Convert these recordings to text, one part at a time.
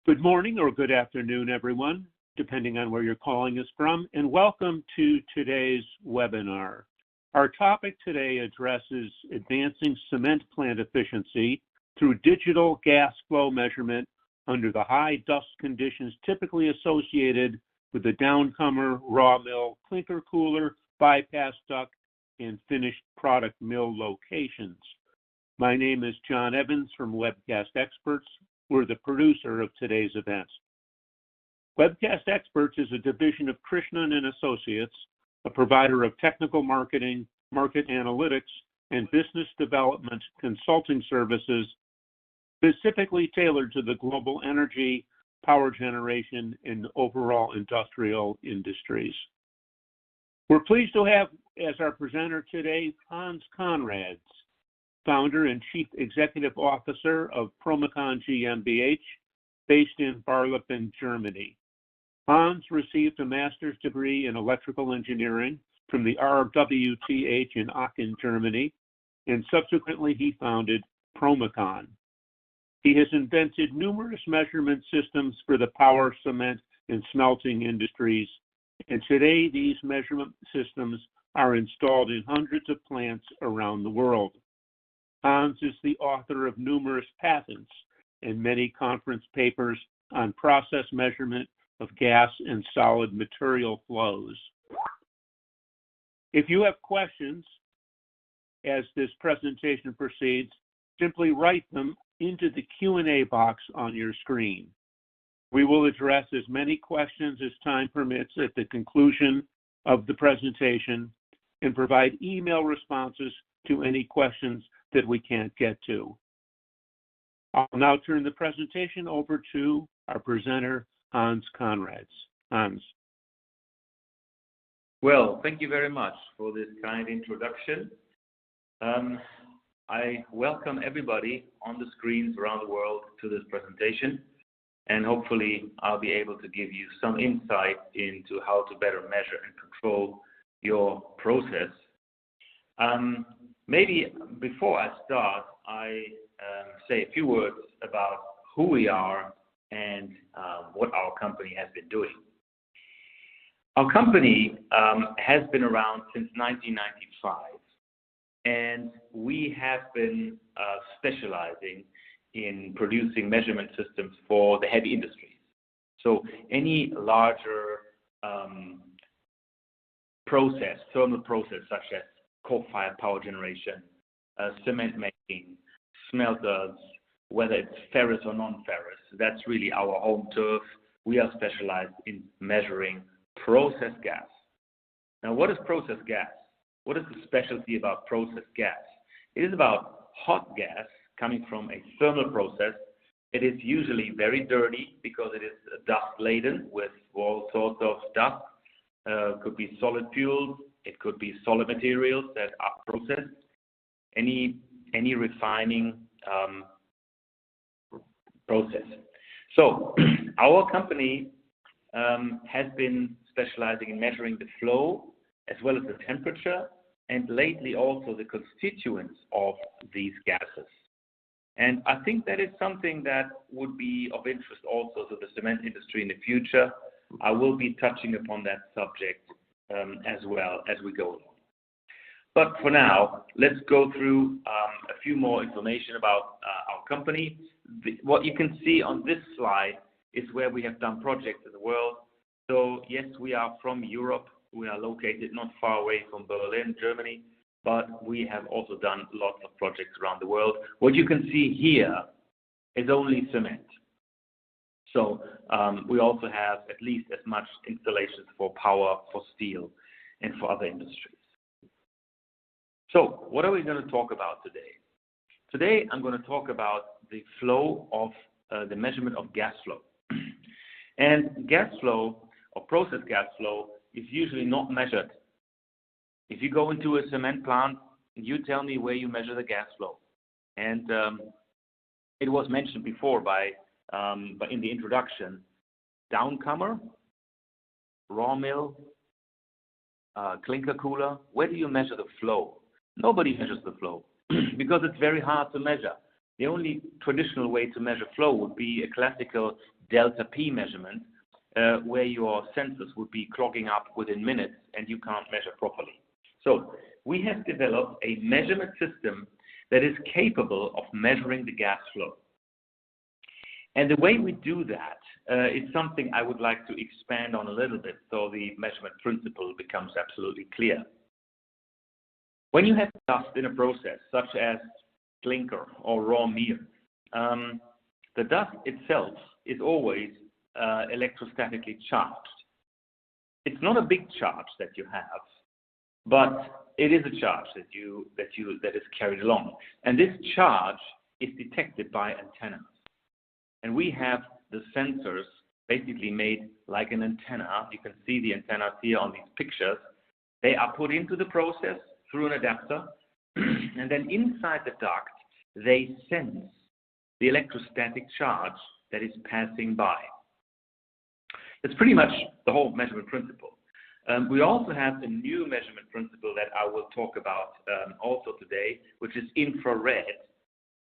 Good morning or good afternoon, everyone, depending on where you're calling us from, and welcome to today's webinar. Our topic today addresses advancing cement plant efficiency through digital gas flow measurement under the high dust conditions typically associated with the Downcomer, raw mill, Clinker Cooler, bypass duct, and finished product mill locations. My name is John Evans from Webcast Experts. We're the producer of today's event. Webcast Experts is a division of Krishnan and Associates, a provider of technical marketing, market analytics, and business development consulting services specifically tailored to the global energy, power generation, and overall industrial industries. We're pleased to have as our presenter today Hans Conrads, founder and chief executive officer of PROMECON GmbH, based in Barlippen, Germany. Hans received a master's degree in electrical engineering from the RWTH in Aachen, Germany, and subsequently he founded PROMECON. He has invented numerous measurement systems for the power, cement, and smelting industries, and today these measurement systems are installed in hundreds of plants around the world. Hans is the author of numerous patents and many conference papers on process measurement of gas and solid material flows. If you have questions as this presentation proceeds, simply write them into the Q&A box on your screen. We will address as many questions as time permits at the conclusion of the presentation and provide email responses to any questions that we can't get to. I'll now turn the presentation over to our presenter, Hans Conrads. Hans. Well, thank you very much for this kind introduction. I welcome everybody on the screens around the world to this presentation, and hopefully I'll be able to give you some insight into how to better measure and control your process. Maybe before I start, I say a few words about who we are and what our company has been doing. Our company has been around since 1995, and we have been specializing in producing measurement systems for the heavy industries. So any larger thermal process, such as coal-fired power generation, cement making, smelters, whether it's ferrous or non-ferrous, that's really our home turf. We are specialized in measuring process gas. Now, what is process gas? What is the specialty about process gas? It is about hot gas coming from a thermal process. It is usually very dirty because it is dust-laden with all sorts of dust. Could be solid fuels. It could be solid materials that are processed. Any refining process. So our company has been specializing in measuring the flow as well as the temperature, and lately also the constituents of these gases. And I think that is something that would be of interest also to the cement industry in the future. I will be touching upon that subject as well as we go along. But for now, let's go through a few more information about our company. What you can see on this slide is where we have done projects in the world. So yes, we are from Europe. We are located not far away from Berlin, Germany, but we have also done lots of projects around the world. What you can see here is only cement. So we also have at least as much installations for power, for steel, and for other industries. So what are we going to talk about today? Today I'm going to talk about the flow of the measurement of gas flow. And gas flow or process gas flow is usually not measured. If you go into a cement plant, you tell me where you measure the gas flow. And it was mentioned before but in the introduction, Downcomer, raw mill, Clinker Cooler. Where do you measure the flow? Nobody measures the flow because it's very hard to measure. The only traditional way to measure flow would be a classical delta P measurement, where your sensors would be clogging up within minutes and you can't measure properly. So we have developed a measurement system that is capable of measuring the gas flow. And the way we do that is something I would like to expand on a little bit so the measurement principle becomes absolutely clear. When you have dust in a process, such as clinker or raw meal, the dust itself is always electrostatically charged. It's not a big charge that you have, but it is a charge that is carried along. And this charge is detected by antennas. And we have the sensors basically made like an antenna. You can see the antennas here on these pictures. They are put into the process through an adapter, and then inside the duct, they sense the electrostatic charge that is passing by. It's pretty much the whole measurement principle. We also have a new measurement principle that I will talk about also today, which is infrared.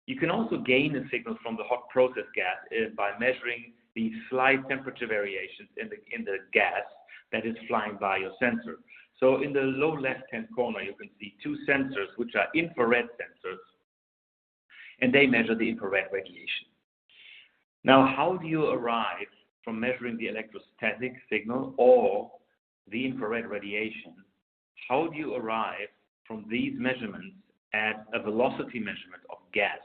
You can also gain a signal from the hot process gas by measuring the slight temperature variations in the gas that is flying by your sensor. So in the low left-hand corner, you can see two sensors, which are infrared sensors, and they measure the infrared radiation. Now, how do you arrive from measuring the electrostatic signal or the infrared radiation? How do you arrive from these measurements at a velocity measurement of gas?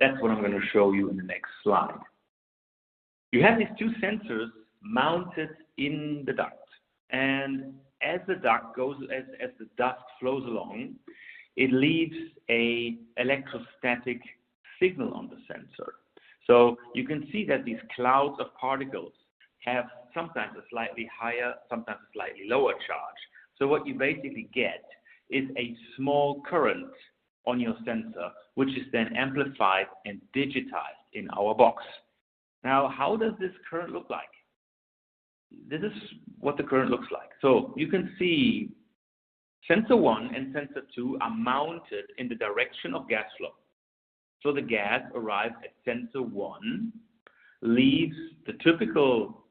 That's what I'm going to show you in the next slide. You have these two sensors mounted in the duct, and as the duct goes, as the dust flows along, it leaves a electrostatic signal on the sensor. So you can see that these clouds of particles have sometimes a slightly higher, sometimes a slightly lower charge. So what you basically get is a small current on your sensor, which is then amplified and digitized in our box. Now, how does this current look like? This is what the current looks like. So you can see sensor 1 and sensor 2 are mounted in the direction of gas flow. So the gas arrives at sensor 1, leaves the typical,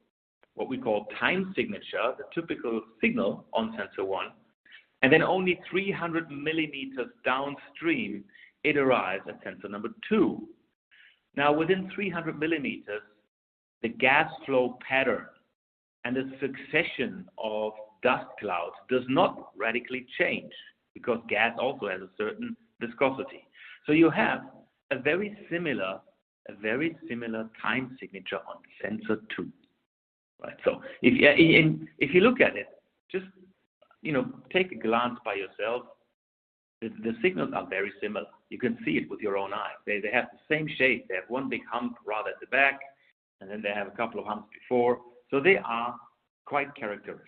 what we call time signature, the typical signal on sensor 1, and then only 300 millimeters downstream, it arrives at sensor number 2. Now, within 300 millimeters, the gas flow pattern and the succession of dust clouds does not radically change because gas also has a certain viscosity. So you have a very similar time signature on sensor 2. Right. So if you look at it, just take a glance by yourself. The signals are very similar. You can see it with your own eye. They have the same shape. They have one big hump rather at the back, and then they have a couple of humps before. So they are quite characteristic.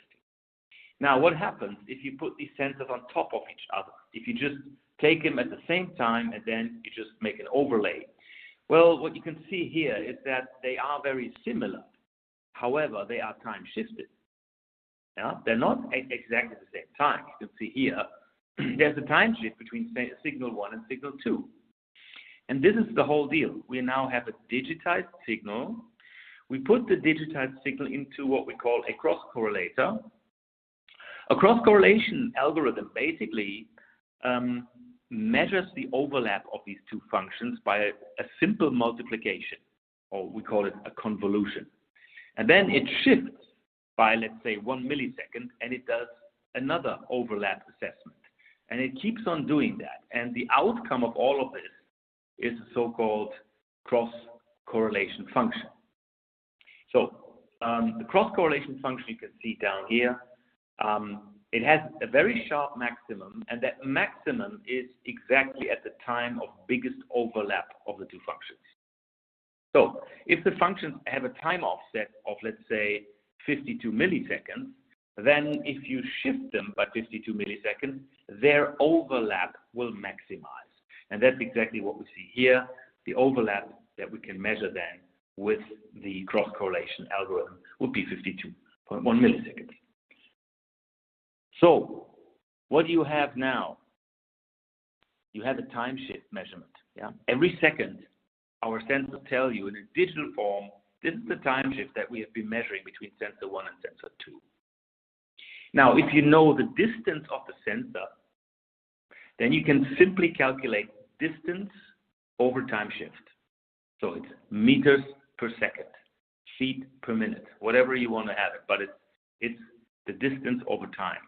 Now, what happens if you put these sensors on top of each other? If you just take them at the same time and then you just make an overlay? Well, what you can see here is that they are very similar. However, they are time shifted. Yeah? They're not exactly the same time. You can see here, there's a time shift between signal 1 and signal 2. And this is the whole deal. We now have a digitized signal. We put the digitized signal into what we call a cross-correlator. A cross-correlation algorithm basically measures the overlap of these two functions by a simple multiplication, or we call it a convolution. And then it shifts by, let's say, 1 millisecond, and it does another overlap assessment. And it keeps on doing that. And the outcome of all of this is a so-called cross-correlation function. So the cross-correlation function you can see down here, it has a very sharp maximum, and that maximum is exactly at the time of biggest overlap of the two functions. So if the functions have a time offset of, let's say, 52 milliseconds, then if you shift them by 52 milliseconds, their overlap will maximize. And that's exactly what we see here, the overlap that we can measure then with the cross-correlation algorithm would be 52.1 milliseconds. So what do you have now? you have a time shift measurement. Yeah? Every second, our sensors tell you in a digital form, this is the time shift that we have been measuring between sensor 1 and sensor 2. Now, if you know the distance of the sensor, then you can simply calculate distance over time shift. So it's meters per second, feet per minute, whatever you want to have it, but it's the distance over time.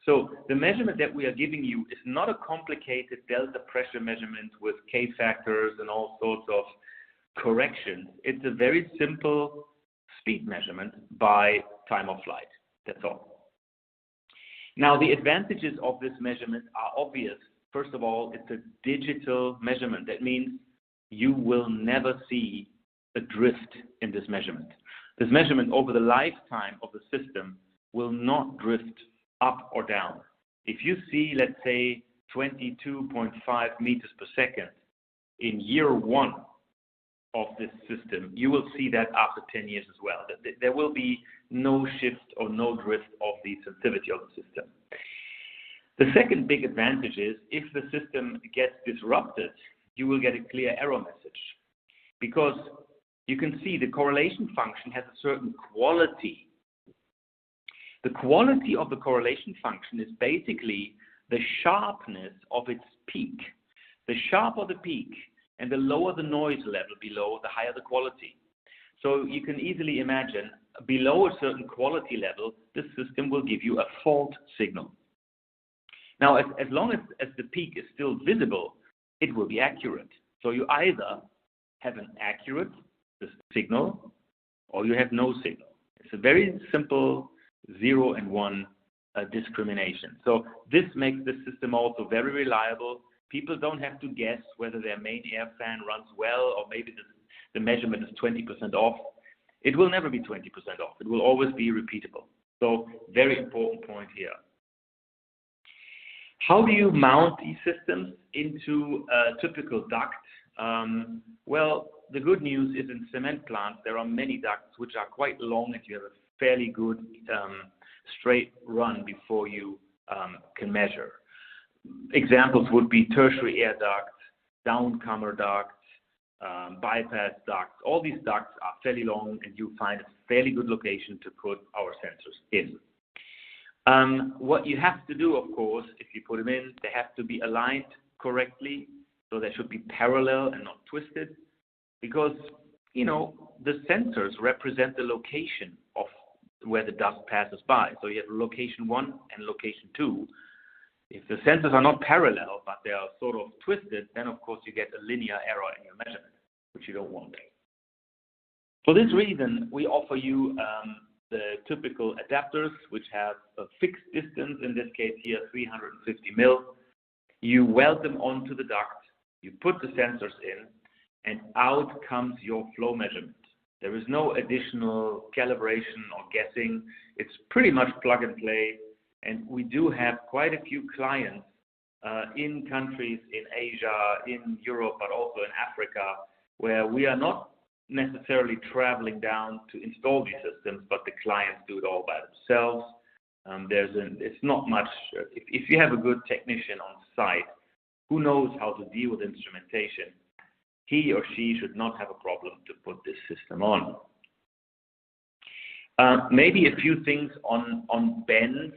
So the measurement that we are giving you is not a complicated delta pressure measurement with K factors and all sorts of corrections. It's a very simple speed measurement by time of flight. That's all. Now, the advantages of this measurement are obvious. First of all, it's a digital measurement. That means you will never see a drift in this measurement. This measurement over the lifetime of the system will not drift up or down. If you see, let's say, 22.5 meters per second in year 1 of this system, you will see that after 10 years as well. There will be no shift or no drift of the sensitivity of the system. The second big advantage is if the system gets disrupted, you will get a clear error message, because you can see the correlation function has a certain quality. The quality of the correlation function is basically the sharpness of its peak. The sharper the peak and the lower the noise level below, the higher the quality. So you can easily imagine below a certain quality level, the system will give you a fault signal. Now, as long as the peak is still visible, it will be accurate. So you either have an accurate signal or you have no signal. It's a very simple 0 and 1 discrimination. So this makes the system also very reliable. People don't have to guess whether their main air fan runs well or maybe the measurement is 20% off. It will never be 20% off. It will always be repeatable. So very important point here. How do you mount these systems into a typical duct? Well, the good news is in cement plants, there are many ducts which are quite long and you have a fairly good straight run before you can measure. Examples would be tertiary air duct, downcomer duct, bypass duct. All these ducts are fairly long and you find a fairly good location to put our sensors in. What you have to do, of course, if you put them in, they have to be aligned correctly. So they should be parallel and not twisted, because, you know, the sensors represent the location of where the dust passes by. So you have location 1 and location 2. If the sensors are not parallel, but they are sort of twisted, then of course you get a linear error in your measurement, which you don't want. For this reason, we offer you the typical adapters, which have a fixed distance, in this case here 350 mil. You weld them onto the duct, you put the sensors in, and out comes your flow measurement. There is no additional calibration or guessing. It's pretty much plug and play. And we do have quite a few clients in countries in Asia, in Europe, but also in Africa, where we are not necessarily traveling down to install these systems, but the clients do it all by themselves. It's not much. If you have a good technician on site who knows how to deal with instrumentation, he or she should not have a problem to put this system on. Maybe a few things on bends.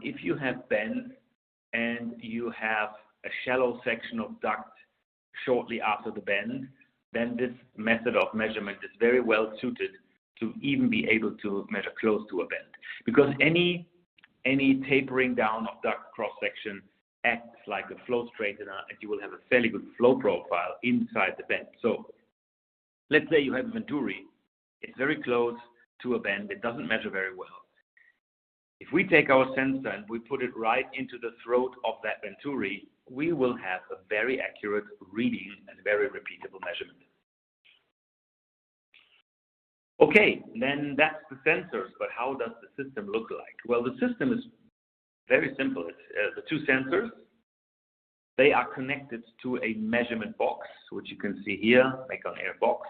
If you have bends and you have a shallow section of duct shortly after the bend, then this method of measurement is very well suited to even be able to measure close to a bend. Because any tapering down of duct cross-section acts like a flow straightener, and you will have a fairly good flow profile inside the bend. So let's say you have a venturi. It's very close to a bend. It doesn't measure very well. If we take our sensor and we put it right into the throat of that venturi, we will have a very accurate reading and very repeatable measurement. Okay, then that's the sensors, but how does the system look like? Well, the system is very simple. It's the two sensors. They are connected to a measurement box, which you can see here, PROMECON Air box.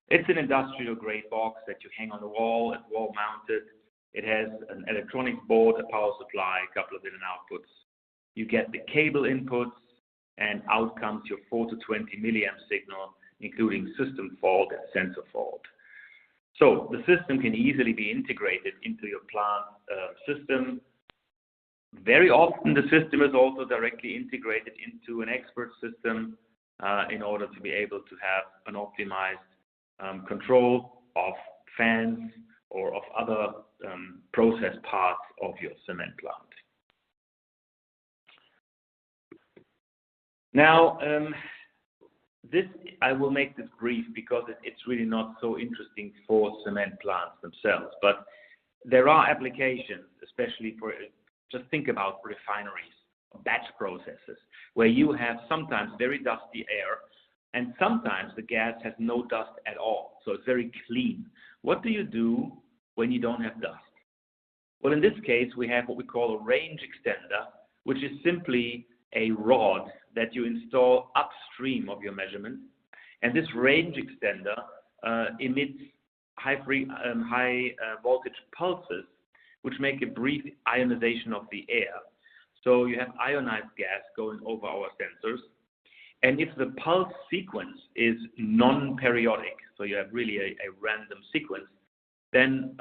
It's an industrial grade box that you hang on the wall, it's wall mounted. It has an electronics board, a power supply, a couple of in and outputs. You get the cable inputs, and out comes your 4 to 20 milliamp signal, including system fault and sensor fault. So the system can easily be integrated into your plant system. Very often the system is also directly integrated into an expert system in order to be able to have an optimized control of fans or of other process parts of your cement plant. Now, I will make this brief because it's really not so interesting for cement plants themselves, but there are applications, especially for, just think about refineries, batch processes, where you have sometimes very dusty air and sometimes the gas has no dust at all, so it's very clean. What do you do when you don't have dust? Well, in this case, we have what we call a range extender, which is simply a rod that you install upstream of your measurement. And this range extender emits high voltage pulses, which make a brief ionization of the air. So you have ionized gas going over our sensors. And if the pulse sequence is non-periodic, so you have really a random sequence, then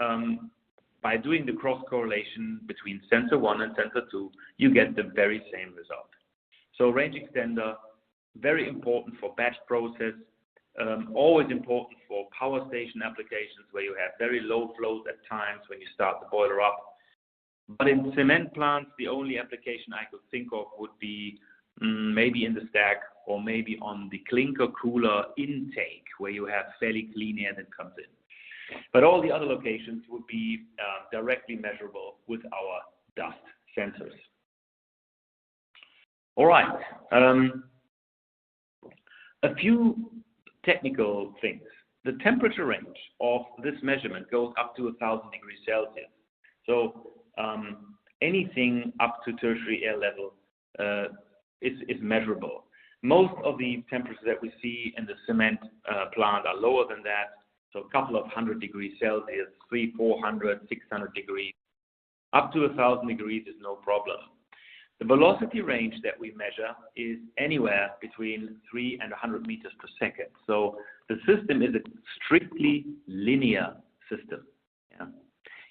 by doing the cross correlation between sensor 1 and sensor 2, you get the very same result. So range extender, very important for batch process, always important for power station applications where you have very low flows at times when you start the boiler up. But in cement plants, the only application I could think of would be maybe in the stack or maybe on the Clinker Cooler intake where you have fairly clean air that comes in. But all the other locations would be directly measurable with our dust sensors. All right, a few technical things. The temperature range of this measurement goes up to 1,000 degrees Celsius. So anything up to tertiary air level is measurable. Most of the temperatures that we see in the cement plant are lower than that. So a couple of 100 degrees Celsius, 300, 400, 600 degrees. Up to 1,000 degrees is no problem. The velocity range that we measure is anywhere between 3 and 100 meters per second. So the system is a strictly linear system. Yeah?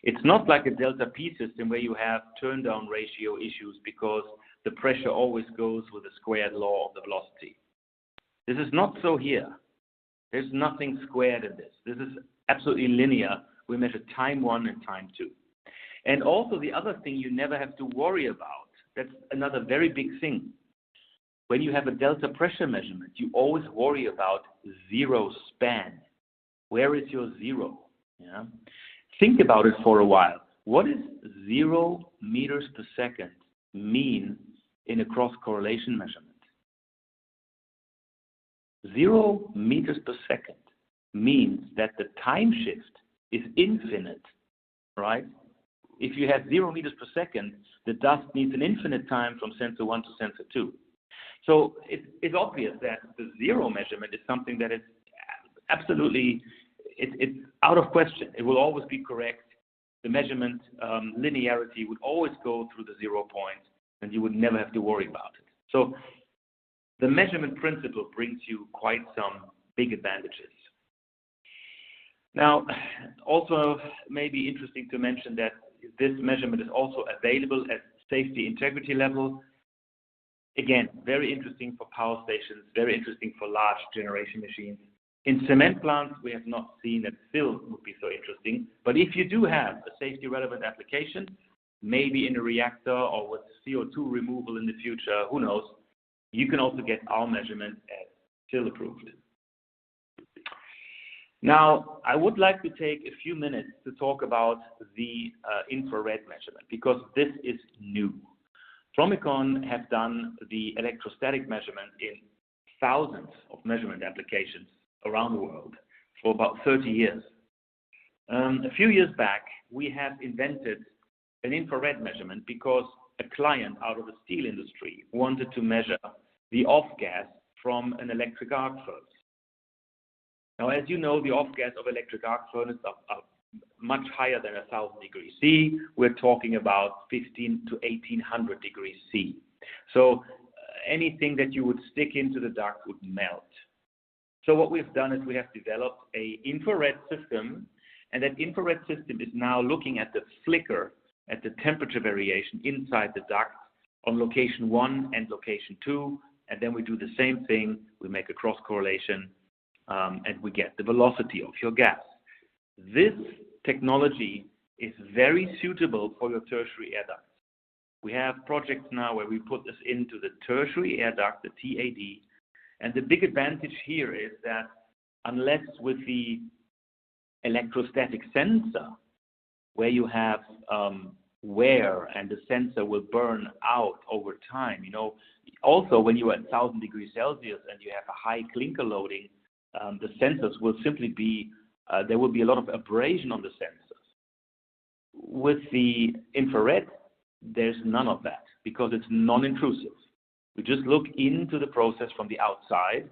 It's not like a delta P system where you have turn down ratio issues because the pressure always goes with the squared law of the velocity. This is not so here. There's nothing squared in this. This is absolutely linear. We measure time 1 and time 2. And also the other thing you never have to worry about, that's another very big thing. When you have a delta pressure measurement, you always worry about zero span. Where is your zero? Yeah? Think about it for a while. What does 0 meters per second mean in a cross correlation measurement? 0 meters per second means that the time shift is infinite, right? If you have 0 meters per second, the dust needs an infinite time from sensor 1 to sensor 2. So it's obvious that the zero measurement is something that is absolutely, it's out of question. It will always be correct. The measurement linearity would always go through the 0 point, and you would never have to worry about it. So the measurement principle brings you quite some big advantages. Now, also maybe interesting to mention that this measurement is also available at safety integrity level. Again, very interesting for power stations, very interesting for large generation machines. In cement plants, we have not seen that still would be so interesting. But if you do have a safety relevant application, maybe in a reactor or with CO2 removal in the future, who knows, you can also get our measurement as still approved. Now, I would like to take a few minutes to talk about the infrared measurement because this is new. PROMECON have done the electrostatic measurement in thousands of measurement applications around the world for about 30 years. A few years back, we have invented an infrared measurement because a client out of the steel industry wanted to measure the off gas from an electric arc furnace. Now, as you know, the off gas of electric arc furnace are much higher than 1,000 degrees C. We're talking about 15 to 1,800 degrees C. So anything that you would stick into the duct would melt. So what we've done is we have developed an infrared system, and that infrared system is now looking at the flicker, at the temperature variation inside the duct on location 1 and location 2, and then we do the same thing. We make a cross correlation, and we get the velocity of your gas. This technology is very suitable for your tertiary air duct. We have projects now where we put this into the tertiary air duct, the TAD, and the big advantage here is that unless with the electrostatic sensor, where you have wear and the sensor will burn out over time, also when you are at 1,000 degrees Celsius and you have a high clinker loading, the sensors will simply be, there will be a lot of abrasion on the sensors. With the infrared, there's none of that because it's non-intrusive. We just look into the process from the outside,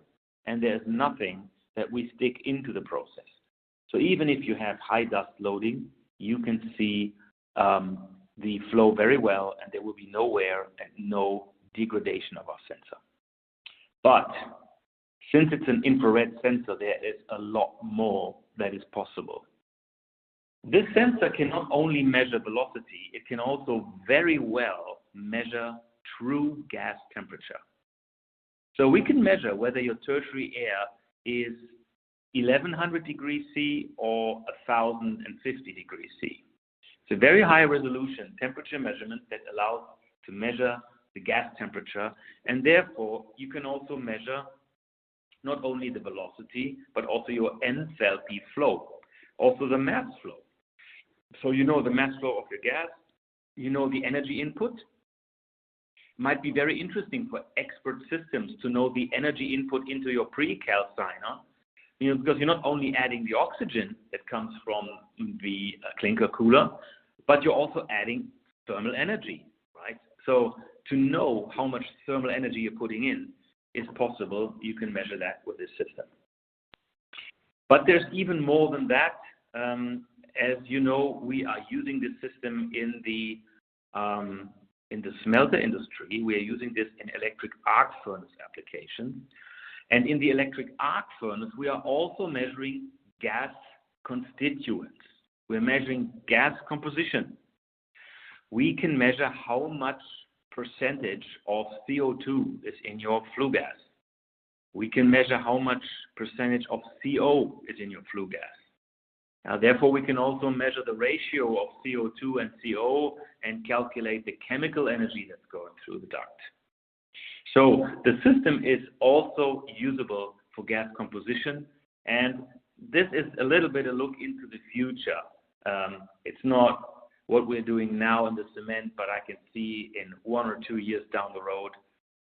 and there's nothing that we stick into the process. So even if you have high dust loading, you can see the flow very well, and there will be no wear and no degradation of our sensor. But since it's an infrared sensor, there is a lot more that is possible. This sensor can not only measure velocity, it can also very well measure true gas temperature. So we can measure whether your tertiary air is 1100 degrees C or 1050 degrees C. It's a very high resolution temperature measurement that allows to measure the gas temperature, and therefore you can also measure not only the velocity, but also your enthalpy flow, also the mass flow. So you know the mass flow of your gas, you know the energy input. Might be very interesting for expert systems to know the energy input into your pre-calciner, because you're not only adding the oxygen that comes from the Clinker Cooler, but you're also adding thermal energy, right? So to know how much thermal energy you're putting in is possible. You can measure that with this system. But there's even more than that. As you know, we are using this system in the smelter industry. We are using this in electric arc furnace applications. And in the electric arc furnace, we are also measuring gas constituents. We're measuring gas composition. We can measure how much percentage of CO2 is in your flue gas. We can measure how much percentage of CO is in your flue gas. Now, therefore, we can also measure the ratio of CO2 and CO and calculate the chemical energy that's going through the duct. So the system is also usable for gas composition, and this is a little bit a look into the future. It's not what we're doing now in the cement, but I can see in 1 or 2 years down the road,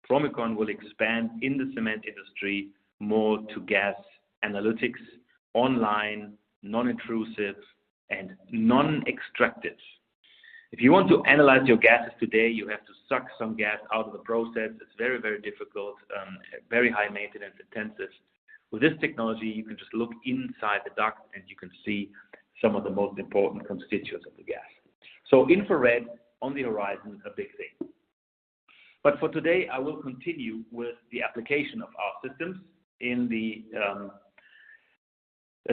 PROMECON will expand in the cement industry more to gas analytics, online, non-intrusive, and non-extractive. If you want to analyze your gases today, you have to suck some gas out of the process. It's very, very difficult, very high maintenance intensive. With this technology, you can just look inside the duct and you can see some of the most important constituents of the gas. So infrared on the horizon, a big thing. But for today, I will continue with the application of our systems in the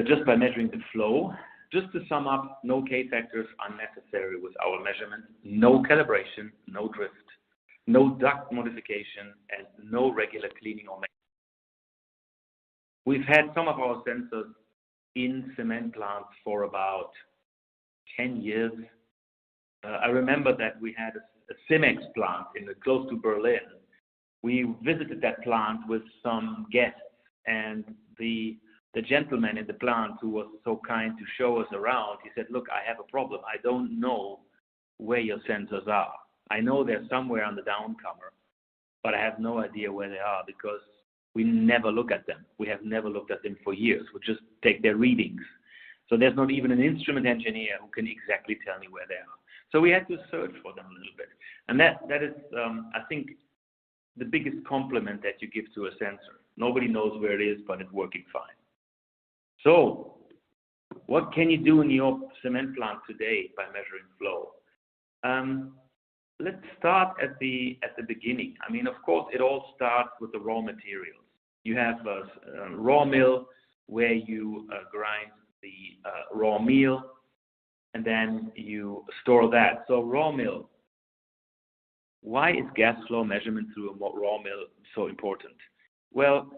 just by measuring the flow. Just to sum up, no K factors are necessary with our measurement, no calibration, no drift, no duct modification, and no regular cleaning or maintenance. We've had some of our sensors in cement plants for about 10 years. I remember that we had a Cimex plant close to Berlin. We visited that plant with some guests, and the gentleman in the plant who was so kind to show us around, he said, "Look, I have a problem. I don't know where your sensors are. I know they're somewhere on the Downcomer, but I have no idea where they are because we never look at them. We have never looked at them for years. We just take their readings. So there's not even an instrument engineer who can exactly tell me where they are." So we had to search for them a little bit. And that is, I think, the biggest compliment that you give to a sensor. Nobody knows where it is, but it's working fine. So what can you do in your cement plant today by measuring flow? let's start at the beginning. I mean, of course, it all starts with the raw materials. You have a raw mill where you grind the raw meal, and then you store that. So raw mill. Why is gas flow measurement through a raw mill so important? Well,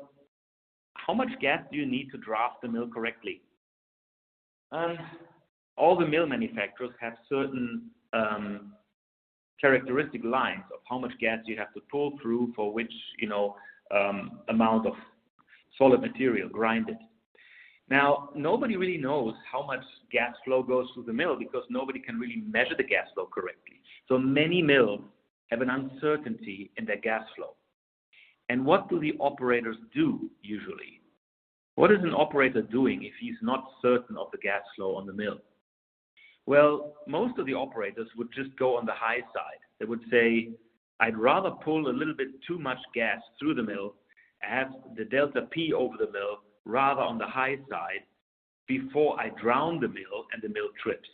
how much gas do you need to draft the mill correctly? All the mill manufacturers have certain characteristic lines of how much gas you have to pull through for which amount of solid material grinded. Now, nobody really knows how much gas flow goes through the mill because nobody can really measure the gas flow correctly. So many mills have an uncertainty in their gas flow. And what do the operators do usually? What is an operator doing if he's not certain of the gas flow on the mill? Well, most of the operators would just go on the high side. They would say, I'd rather pull a little bit too much gas through the mill, have the delta P over the mill rather on the high side before I drown the mill and the mill trips.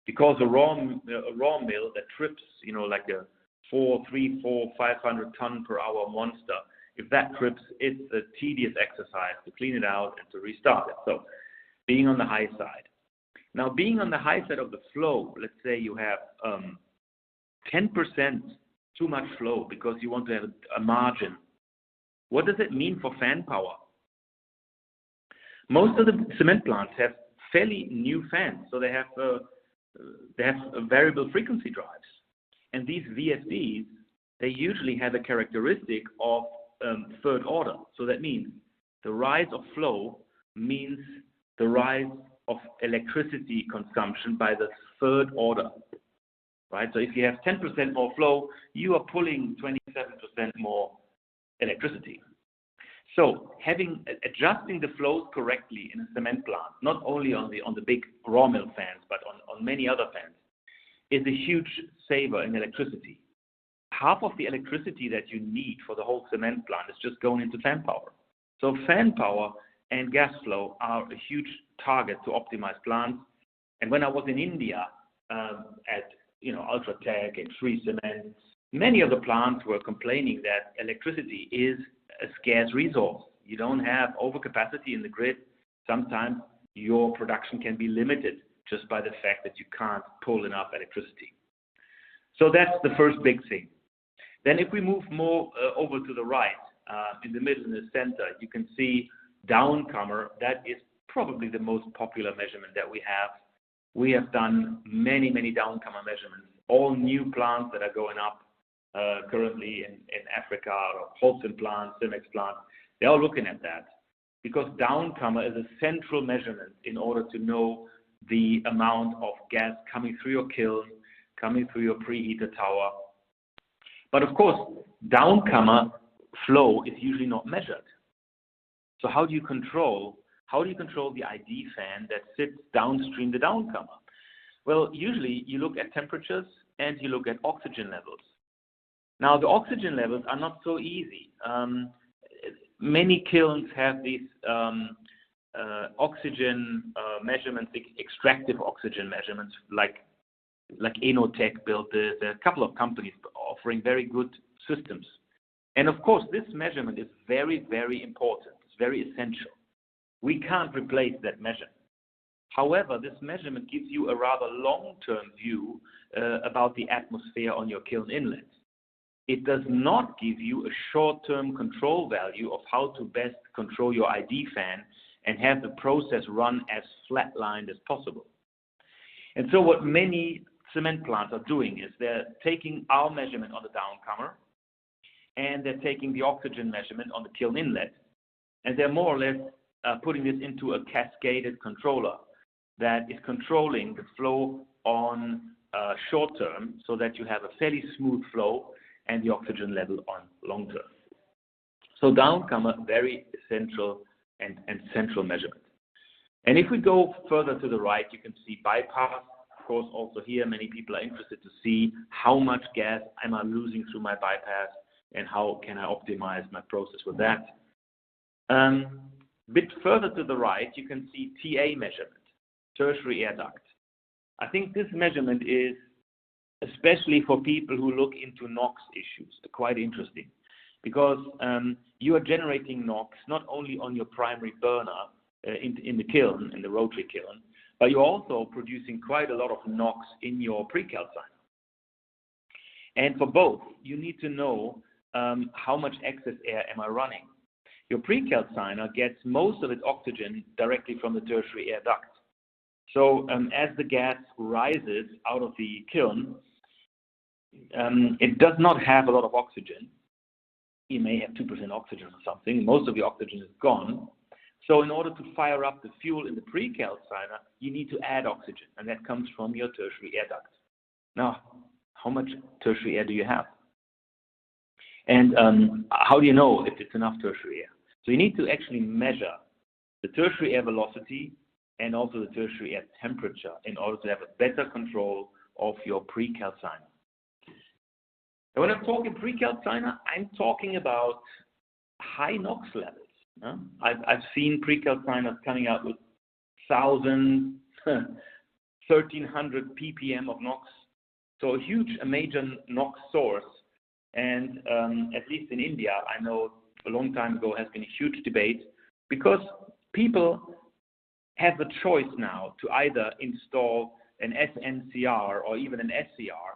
Because a raw mill that trips, like a 500 ton per hour monster, if that trips, it's a tedious exercise to clean it out and to restart it. So being on the high side. Now, being on the high side of the flow, let's say you have 10% too much flow because you want to have a margin. What does it mean for fan power? Most of the cement plants have fairly new fans, so they have variable frequency drives. And these VFDs, they usually have a characteristic of third order. So that means the rise of flow means the rise of electricity consumption by the third order, right? So if you have 10% more flow, you are pulling 27% more electricity. So adjusting the flows correctly in a cement plant, not only on the big raw mill fans, but on many other fans, is a huge saver in electricity. Half of the electricity that you need for the whole cement plant is just going into fan power. So fan power and gas flow are a huge target to optimize plants. And when I was in India at Ultratech and Free Cement, many of the plants were complaining that electricity is a scarce resource. You don't have overcapacity in the grid. Sometimes your production can be limited just by the fact that you can't pull enough electricity. So that's the first big thing. Then if we move more over to the right, in the middle and the center, you can see Downcomer. That is probably the most popular measurement that we have. We have done many, many Downcomer measurements, all new plants that are going up currently in Africa, or Holcim plants, Cemex plants. They're all looking at that because Downcomer is a central measurement in order to know the amount of gas coming through your kiln, coming through your preheater tower. But of course, Downcomer flow is usually not measured. So how do you control the ID fan that sits downstream the Downcomer? Well, usually you look at temperatures and you look at oxygen levels. Now, the oxygen levels are not so easy. Many kilns have these oxygen measurements, extractive oxygen measurements, like Enotech built this. There are a couple of companies offering very good systems. And of course, this measurement is very, very important. It's very essential. We can't replace that measure. However, this measurement gives you a rather long-term view about the atmosphere on your kiln inlet. It does not give you a short-term control value of how to best control your ID fan and have the process run as flatlined as possible. And so what many cement plants are doing is they're taking our measurement on the Downcomer and they're taking the oxygen measurement on the kiln inlet, and they're more or less putting this into a cascaded controller that is controlling the flow on short term so that you have a fairly smooth flow and the oxygen level on long term. So Downcomer, very essential and central measurement. And if we go further to the right, you can see bypass. Of course, also here, many people are interested to see how much gas am I losing through my bypass and how can I optimize my process with that. Bit further to the right, you can see TA measurement, Tertiary Air Duct. I think this measurement is especially for people who look into NOx issues. Quite interesting, because you are generating NOx not only on your primary burner in the kiln, in the rotary kiln, but you're also producing quite a lot of NOx in your precalciner. And for both, you need to know how much excess air am I running. Your precalciner gets most of its oxygen directly from the tertiary air duct. So as the gas rises out of the kiln, it does not have a lot of oxygen. You may have 2% oxygen or something. Most of the oxygen is gone. So in order to fire up the fuel in the precalciner, you need to add oxygen, and that comes from your tertiary air duct. Now, how much tertiary air do you have? And how do you know if it's enough tertiary air? So you need to actually measure the tertiary air velocity and also the tertiary air temperature in order to have a better control of your precalciner. And when I'm talking precalciner, I'm talking about high NOx levels. I've seen precalciners coming out with 1,000, 1,300 ppm of NOx. So a major NOx source. And at least in India, I know a long time ago has been a huge debate, because people have a choice now to either install an SNCR or even an SCR,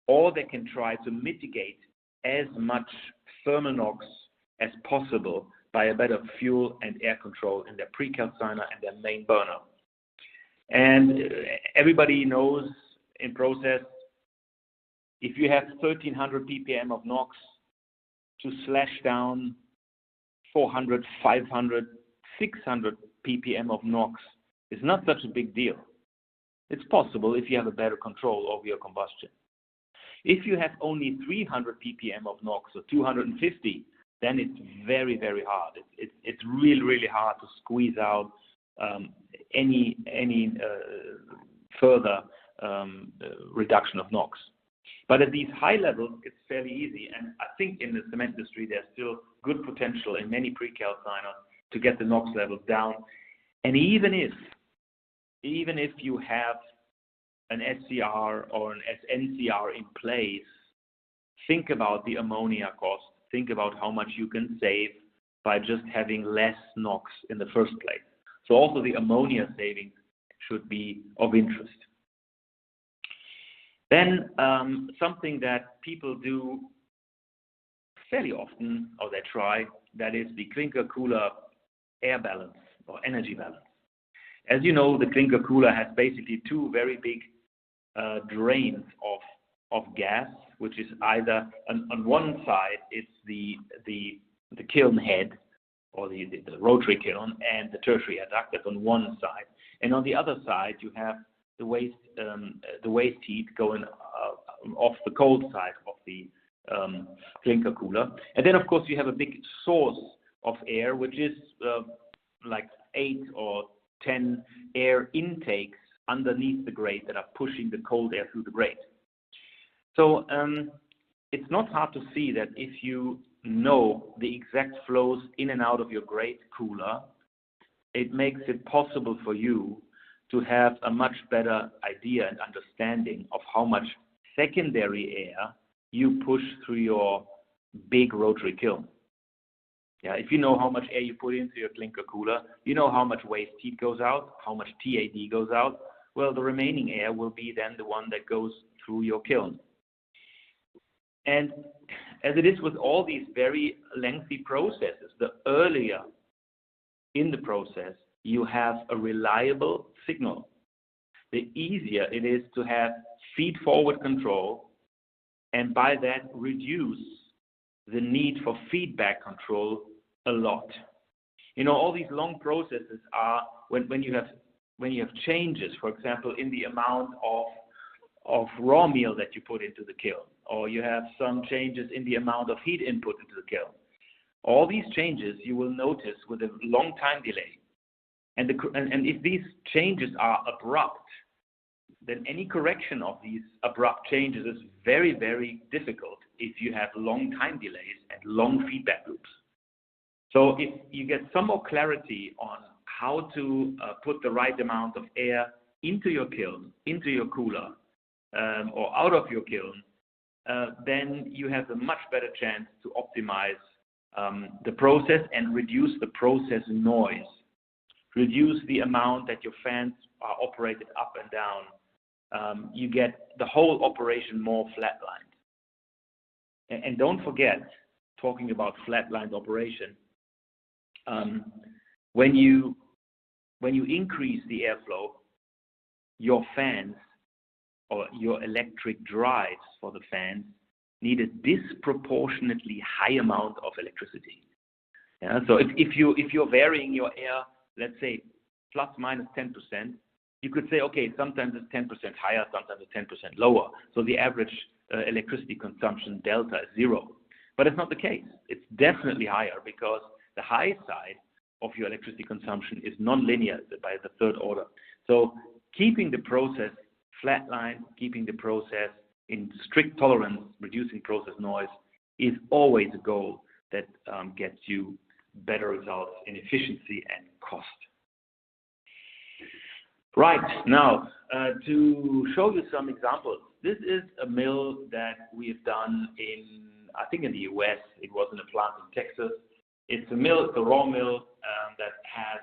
or they can try to mitigate as much thermal NOx as possible by a better fuel and air control in their precalciner and their main burner. And everybody knows in process, if you have 1,300 ppm of NOx, to slash down 400, 500, 600 ppm of NOx is not such a big deal. It's possible if you have a better control over your combustion. If you have only 300 ppm of NOx or 250, then it's very, very hard. It's really, really hard to squeeze out any further reduction of NOx. But at these high levels, it's fairly easy. And I think in the cement industry, there's still good potential in many precalciners to get the NOx levels down. And even if you have an SCR or an SNCR in place, think about the ammonia cost. Think about how much you can save by just having less NOx in the first place. So also the ammonia savings should be of interest. Then something that people do fairly often, or they try, that is the Clinker Cooler air balance or energy balance. As you know, the Clinker Cooler has basically two very big drains of gas, which is either on one side it's the kiln head or the rotary kiln and the tertiary air duct. That's on one side, and on the other side you have the waste heat going off the cold side of the Clinker Cooler. And then of course you have a big source of air, which is like 8 or 10 air intakes underneath the grate that are pushing the cold air through the grate. So it's not hard to see that if you know the exact flows in and out of your grate cooler, it makes it possible for you to have a much better idea and understanding of how much secondary air you push through your big rotary kiln. Yeah, if you know how much air you put into your Clinker Cooler, you know how much waste heat goes out, how much TAD goes out. Well, the remaining air will be then the one that goes through your kiln. And as it is with all these very lengthy processes, the earlier in the process you have a reliable signal, the easier it is to have feed-forward control, and by that reduce the need for feedback control a lot. You know, all these long processes are when you have changes, for example, in the amount of raw meal that you put into the kiln, or you have some changes in the amount of heat input into the kiln. All these changes you will notice with a long time delay. And if these changes are abrupt, then any correction of these abrupt changes is very, very difficult if you have long time delays and long feedback loops. So if you get some more clarity on how to put the right amount of air into your kiln, into your cooler, or out of your kiln, then you have a much better chance to optimize the process and reduce the process noise, reduce the amount that your fans are operated up and down. You get the whole operation more flatlined. And don't forget, talking about flatlined operation, when you increase the airflow, your fans or your electric drives for the fans need a disproportionately high amount of electricity. Yeah? So if you're varying your air, let's say plus minus 10%, you could say, okay, sometimes it's 10% higher, sometimes it's 10% lower. So the average electricity consumption delta is 0. But it's not the case. It's definitely higher because the high side of your electricity consumption is nonlinear by the third order. So keeping the process flatline, keeping the process in strict tolerance, reducing process noise is always a goal that gets you better results in efficiency and cost. Right, now to show you some examples. This is a mill that we've done I think in the US. It was in a plant in Texas. It's a mill, it's a raw mill that has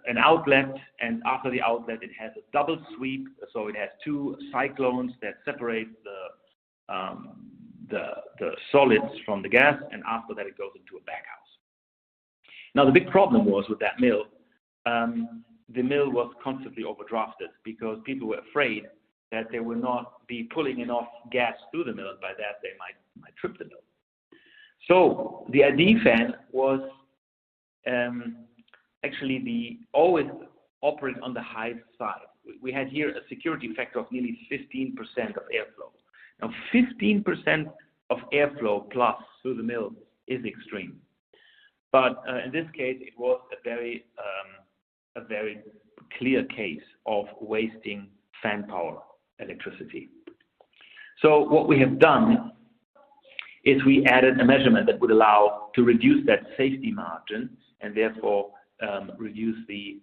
an outlet, and after the outlet it has a double sweep, so it has 2 cyclones that separate the solids from the gas, and after that it goes into a baghouse. Now the big problem was with that mill, the mill was constantly overdrafted because people were afraid that they will not be pulling enough gas through the mill, and by that they might trip the mill. So the ID fan was actually always operating on the high side. We had here a security factor of nearly 15% of airflow. Now 15% of airflow plus through the mill is extreme. But in this case, it was a very clear case of wasting fan power electricity. So what we have done is we added a measurement that would allow to reduce that safety margin and therefore reduce the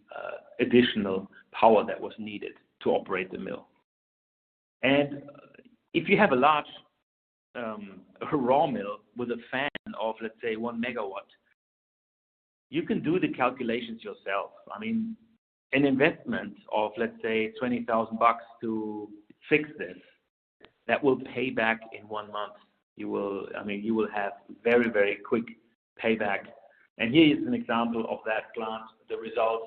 additional power that was needed to operate the mill. And if you have a large raw mill with a fan of, let's say, 1 megawatt, you can do the calculations yourself. I mean, an investment of, let's say, $20,000 to fix this, that will pay back in 1 month. You will have very, very quick payback. And here is an example of that plant, the results.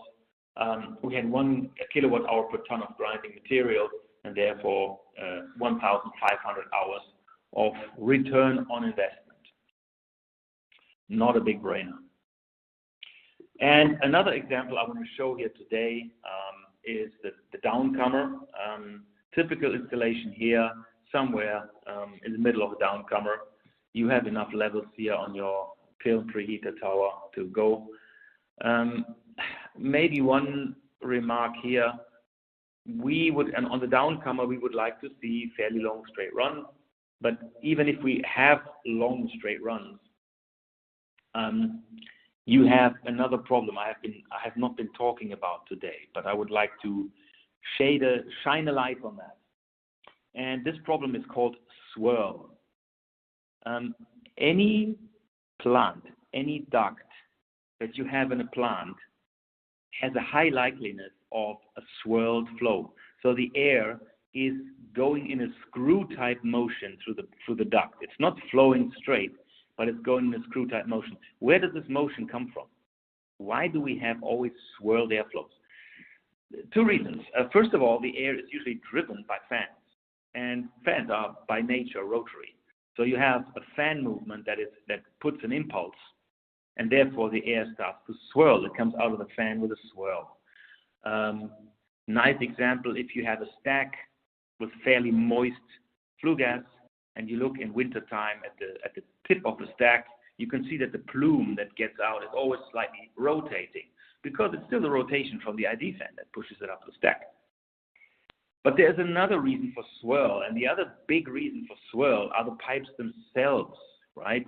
We had 1 kilowatt hour per ton of grinding material, and therefore 1,500 hours of return on investment. Not a big brainer. And another example I want to show here today is the Downcomer. Typical installation here, somewhere in the middle of a Downcomer. You have enough levels here on your kiln preheater tower to go. Maybe one remark here. And on the Downcomer, we would like to see fairly long straight runs. But even if we have long straight runs, you have another problem I have not been talking about today, but I would like to shine a light on that. And this problem is called swirl. Any plant, any duct that you have in a plant has a high likeliness of a swirled flow. So the air is going in a screw-type motion through the duct. It's not flowing straight, but it's going in a screw-type motion. Where does this motion come from? Why do we have always swirled airflows? 2 reasons. First of all, the air is usually driven by fans, and fans are by nature rotary. So you have a fan movement that puts an impulse, and therefore the air starts to swirl. It comes out of the fan with a swirl. Nice example, if you have a stack with fairly moist flue gas, and you look in wintertime at the tip of the stack, you can see that the plume that gets out is always slightly rotating, because it's still a rotation from the ID fan that pushes it up the stack. But there's another reason for swirl, and the other big reason for swirl are the pipes themselves, right?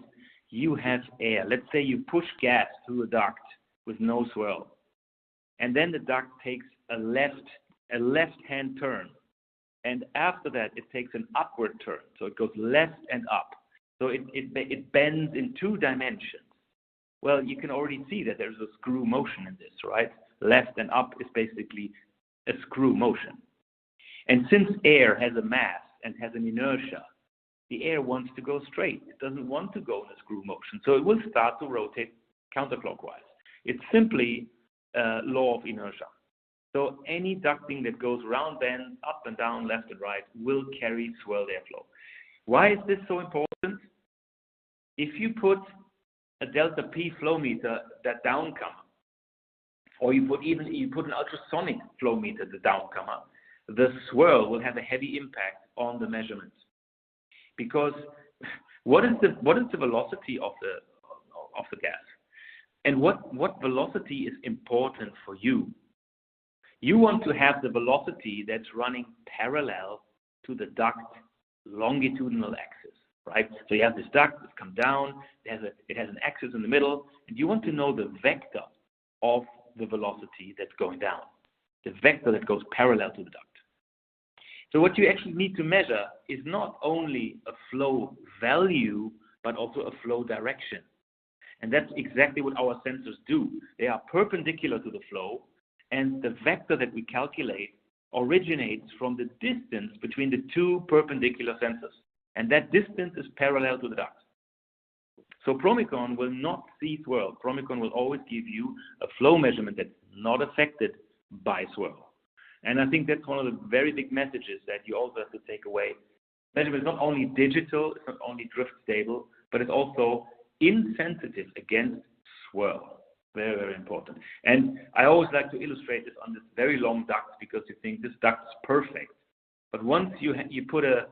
You have air. Let's say you push gas through a duct with no swirl, and then the duct takes a left-hand turn, and after that it takes an upward turn. So it goes left and up. So it bends in 2 dimensions. Well, you can already see that there's a screw motion in this, right? Left and up is basically a screw motion. And since air has a mass and has an inertia, the air wants to go straight. It doesn't want to go in a screw motion. So it will start to rotate counterclockwise. It's simply a law of inertia. So any ducting that goes round, bend, up and down, left and right will carry swirled airflow. Why is this so important? If you put a delta P flow meter, that downcomer, or you put an ultrasonic flow meter, the downcomer, the swirl will have a heavy impact on the measurement. Because what is the velocity of the gas? And what velocity is important for you? You want to have the velocity that's running parallel to the duct longitudinal axis, right? So you have this duct that's come down, it has an axis in the middle, and you want to know the vector of the velocity that's going down, the vector that goes parallel to the duct. So what you actually need to measure is not only a flow value, but also a flow direction. And that's exactly what our sensors do. They are perpendicular to the flow, and the vector that we calculate originates from the distance between the 2 perpendicular sensors. And that distance is parallel to the duct. So PROMECON will not see swirl. PROMECON will always give you a flow measurement that's not affected by swirl. And I think that's one of the very big messages that you also have to take away. Measurement is not only digital, it's not only drift stable, but it's also insensitive against swirl. Very, very important. And I always like to illustrate this on this very long duct because you think this duct is perfect. But once you put a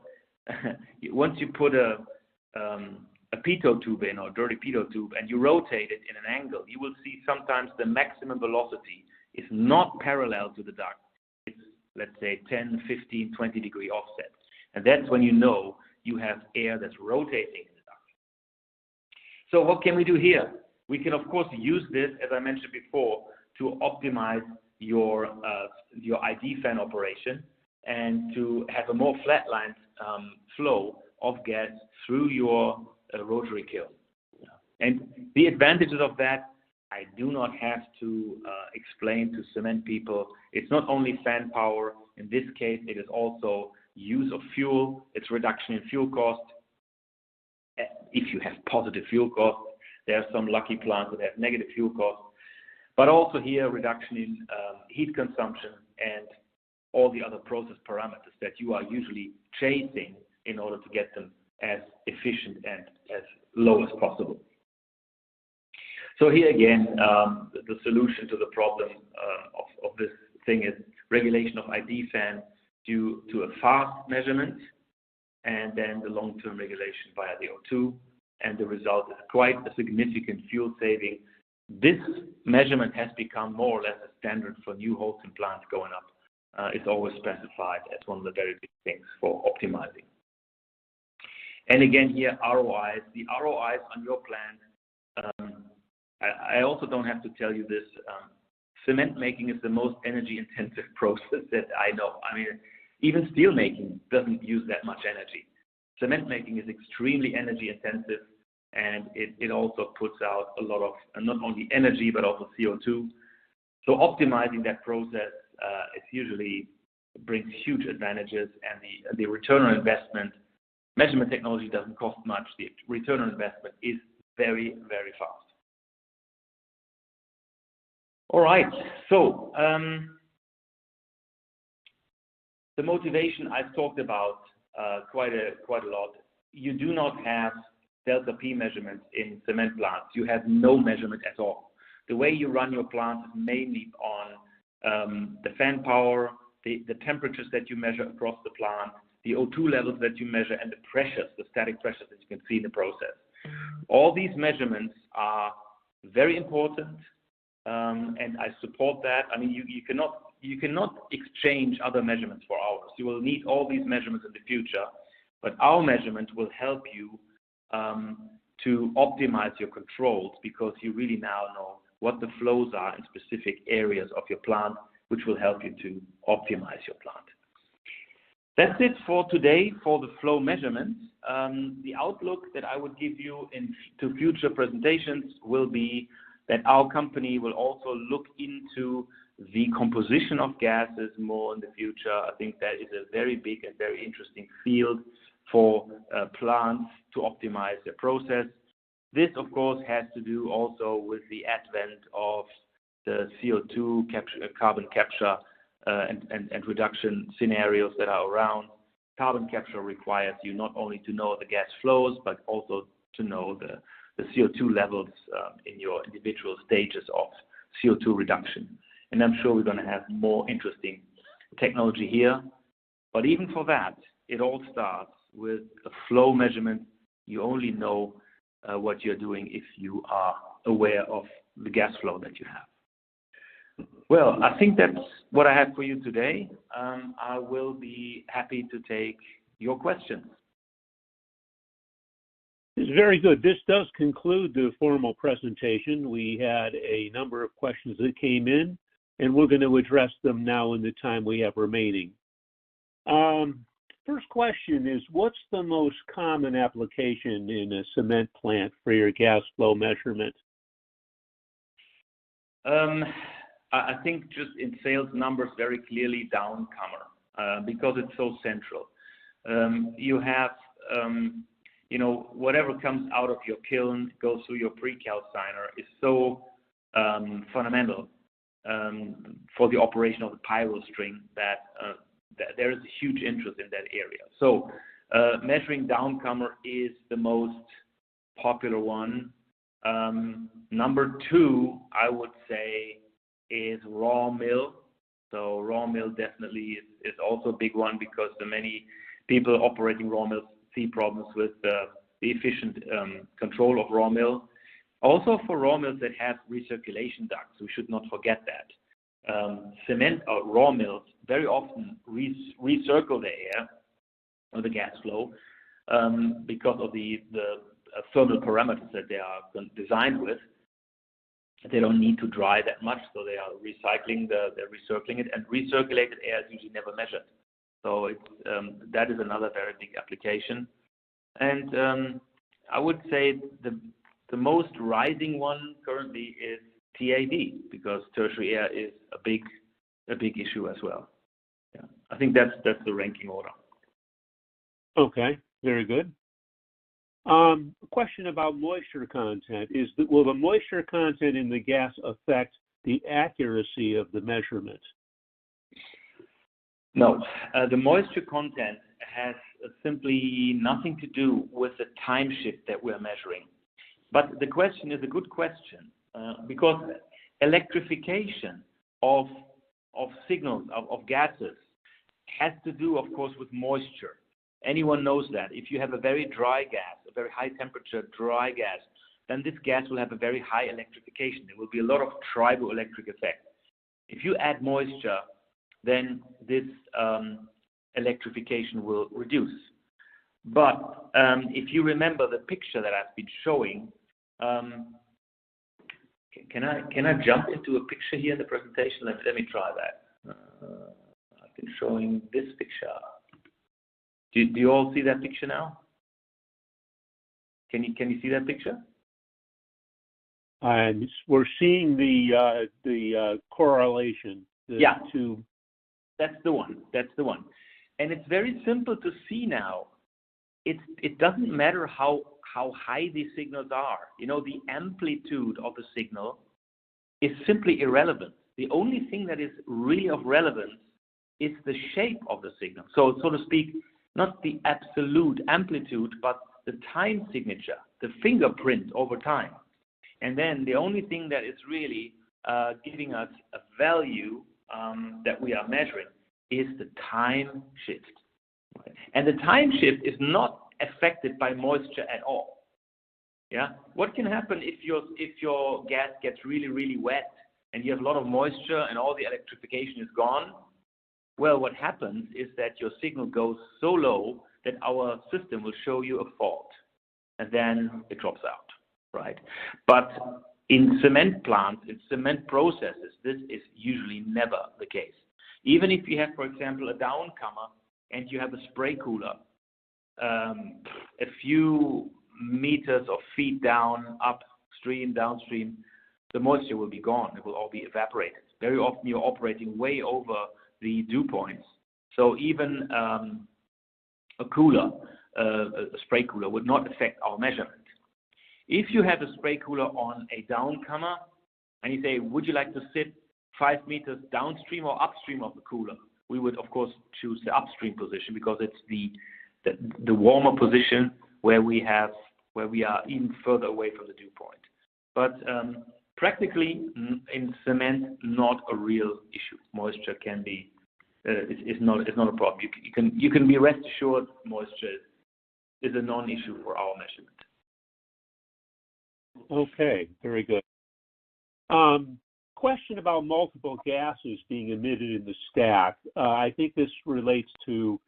pitot tube in, or dirty pitot tube, and you rotate it in an angle, you will see sometimes the maximum velocity is not parallel to the duct. It's, let's say, 10, 15, 20 degree offset. And that's when you know you have air that's rotating in the duct. So what can we do here? We can, of course, use this, as I mentioned before, to optimize your ID fan operation and to have a more flatlined flow of gas through your rotary kiln. And the advantages of that, I do not have to explain to cement people. It's not only fan power. In this case, it is also use of fuel. It's reduction in fuel cost. If you have positive fuel cost, there are some lucky plants that have negative fuel cost. But also here, reduction in heat consumption and all the other process parameters that you are usually chasing in order to get them as efficient and as low as possible. So here again, the solution to the problem of this thing is regulation of ID fan due to a fast measurement, and then the long-term regulation via the O2, and the result is quite a significant fuel saving. This measurement has become more or less a standard for new Holcim plants going up. It's always specified as one of the very big things for optimizing. And again here, ROIs. The ROIs on your plant, I also don't have to tell you this. Cement making is the most energy intensive process that I know. I mean, even steel making doesn't use that much energy. Cement making is extremely energy intensive, and it also puts out a lot of not only energy but also CO2. So optimizing that process it usually brings huge advantages, and the return on investment. Measurement technology doesn't cost much. The return on investment is very, very fast. All right, so the motivation I've talked about quite a lot. You do not have delta P measurements in cement plants. You have no measurement at all. The way you run your plant is mainly on the fan power, the temperatures that you measure across the plant, the O2 levels that you measure, and the pressures, the static pressures that you can see in the process. All these measurements are very important, and I support that. I mean, you cannot exchange other measurements for ours. You will need all these measurements in the future, but our measurement will help you to optimize your controls, because you really now know what the flows are in specific areas of your plant, which will help you to optimize your plant. That's it for today for the flow measurements. The outlook that I would give you to future presentations will be that our company will also look into the composition of gases more in the future. I think that is a very big and very interesting field for plants to optimize their process. This, of course, has to do also with the advent of the CO2 capture, carbon capture and reduction scenarios that are around. Carbon capture requires you not only to know the gas flows, but also to know the CO2 levels in your individual stages of CO2 reduction. And I'm sure we're going to have more interesting technology here. But even for that, it all starts with a flow measurement. You only know what you're doing if you are aware of the gas flow that you have. Well, I think that's what I have for you today. I will be happy to take your questions. It's very good. This does conclude the formal presentation. We had a number of questions that came in, and we're going to address them now in the time we have remaining. First question is, what's the most common application in a cement plant for your gas flow measurement? I think just in sales numbers, very clearly Downcomer, because it's so central. You have, whatever comes out of your kiln, goes through your pre-calciner, is so fundamental for the operation of the pyro string that there is a huge interest in that area. So measuring Downcomer is the most popular one. Number two, I would say, is raw mill. So raw mill definitely is also a big one because the many people operating raw mills see problems with the efficient control of raw mill. Also for raw mills that have recirculation ducts, we should not forget that. Cement or raw mills very often recircle the air or the gas flow because of the thermal parameters that they are designed with. They don't need to dry that much, so they are recycling, they're recircling it, and recirculated air is usually never measured. So that is another very big application. And I would say the most rising one currently is TAD, because tertiary air is a big issue as well. Yeah, I think that's the ranking order. Okay, very good. Question about moisture content. Will the moisture content in the gas affect the accuracy of the measurement? No, the moisture content has simply nothing to do with the time shift that we're measuring. But the question is a good question because electrification of signals, of gases, has to do, of course, with moisture. Anyone knows that. If you have a very dry gas, a very high temperature dry gas, then this gas will have a very high electrification. There will be a lot of triboelectric effect. If you add moisture, then this electrification will reduce. But if you remember the picture that I've been showing, can I jump into a picture here in the presentation? Let me try that. I've been showing this picture. Do you all see that picture now? Can you see that picture? We're seeing the correlation. Yeah. That's the one. That's the one. And it's very simple to see now. It doesn't matter how high these signals are. The amplitude of the signal is simply irrelevant. The only thing that is really of relevance is the shape of the signal. So to speak, not the absolute amplitude, but the time signature, the fingerprint over time. And then the only thing that is really giving us a value that we are measuring is the time shift. And the time shift is not affected by moisture at all. Yeah. What can happen if your gas gets really, really wet and you have a lot of moisture and all the electrification is gone? Well, what happens is that your signal goes so low that our system will show you a fault, and then it drops out, right? But in cement plants, in cement processes, this is usually never the case. Even if you have, for example, a Downcomer and you have a spray cooler, a few meters or feet down, upstream, downstream, the moisture will be gone. It will all be evaporated. Very often you're operating way over the dew points. So even a cooler, a spray cooler, would not affect our measurement. If you have a spray cooler on a downcomer and you say, would you like to sit 5 meters downstream or upstream of the cooler? We would, of course, choose the upstream position because it's the warmer position where we are even further away from the dew point. But practically, in cement, not a real issue. Moisture can be is not a problem. You can be rest assured moisture is a non-issue for our measurement. Okay, very good. Question about multiple gases being emitted in the stack. I think this relates to